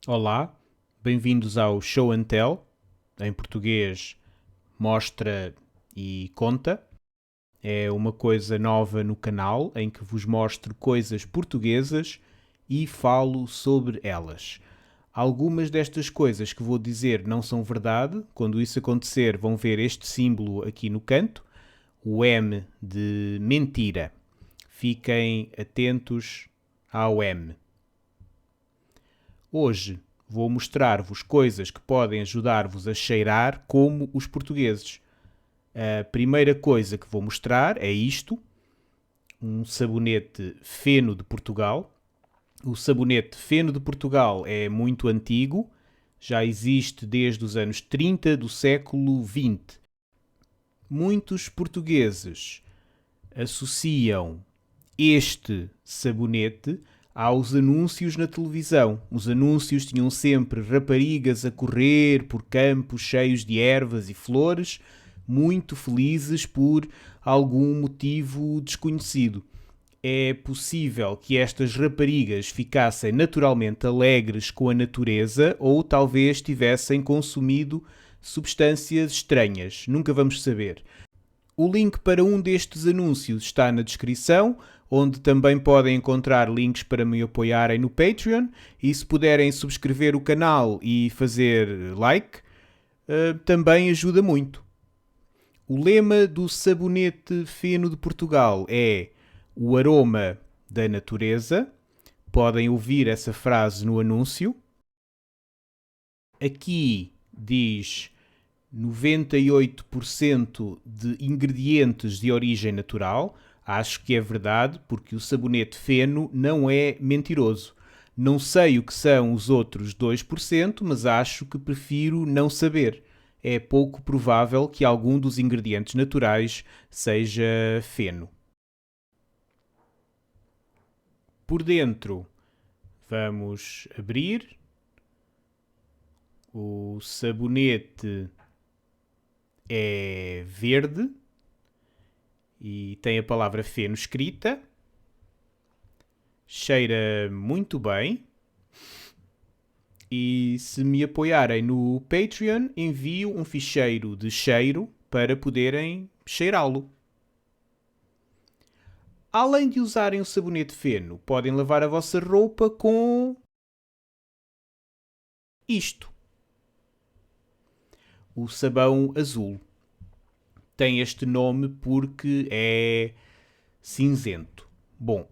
Olá, bem-vindos ao Show and Tell, em português Mostra e Conta. É uma coisa nova no canal em que vos mostro coisas portuguesas e falo sobre elas. Algumas destas coisas que vou dizer não são verdade. Quando isso acontecer, vão ver este símbolo aqui no canto, o M de mentira. Fiquem atentos ao M. Hoje vou mostrar-vos coisas que podem ajudar-vos a cheirar como os portugueses. A primeira coisa que vou mostrar é isto, um sabonete Feno de Portugal. O sabonete Feno de Portugal é muito antigo, já existe desde os anos 30 do século XX. Muitos portugueses associam este sabonete aos anúncios na televisão. Os anúncios tinham sempre raparigas a correr por campos cheios de ervas e flores, muito felizes por algum motivo desconhecido. É possível que estas raparigas ficassem naturalmente alegres com a natureza ou talvez tivessem consumido substâncias estranhas. Nunca vamos saber. O link para um destes anúncios está na descrição, onde também podem encontrar links para me apoiarem no Patreon. E se puderem subscrever o canal e fazer like, também ajuda muito. O lema do sabonete Feno de Portugal é o aroma da natureza. Podem ouvir essa frase no anúncio. Aqui diz 98% de ingredientes de origem natural. Acho que é verdade, porque o sabonete Feno não é mentiroso. Não sei o que são os outros 2%, mas acho que prefiro não saber. É pouco provável que algum dos ingredientes naturais seja feno. Por dentro, vamos abrir. O sabonete é verde e tem a palavra feno escrita. Cheira muito bem. E se me apoiarem no Patreon, envio um ficheiro de cheiro para poderem cheirá-lo. Além de usarem o sabonete feno, podem lavar a vossa roupa com isto. O sabão azul. Tem este nome porque é cinzento. Bom,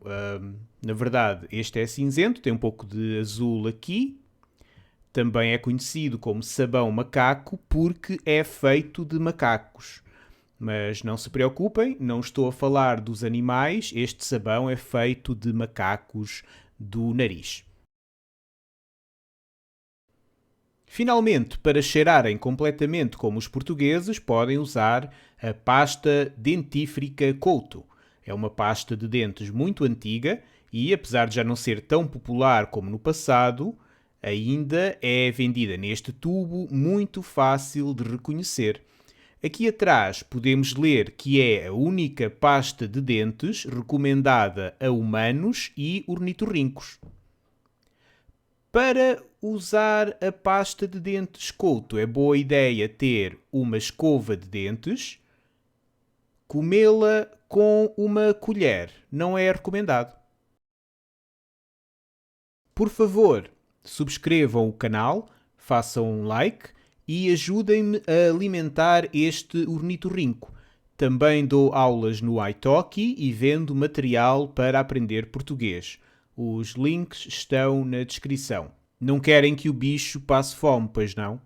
na verdade, este é cinzento, tem um pouco de azul aqui. Também é conhecido como sabão macaco porque é feito de macacos. Mas não se preocupem, não estou a falar dos animais, este sabão é feito de macacos do nariz. Finalmente, para cheirarem completamente como os portugueses, podem usar a pasta dentífrica Couto. É uma pasta de dentes muito antiga e, apesar de já não ser tão popular como no passado, ainda é vendida neste tubo muito fácil de reconhecer. Aqui atrás podemos ler que é a única pasta de dentes recomendada a humanos e ornitorrincos. Para usar a pasta de dentes Couto é boa ideia ter uma escova de dentes, comê-la com uma colher, não é recomendado. Por favor, subscrevam o canal, façam um like e ajudem-me a alimentar este ornitorrinco. Também dou aulas no italki e vendo material para aprender português. Os links estão na descrição. Não querem que o bicho passe fome, pois não?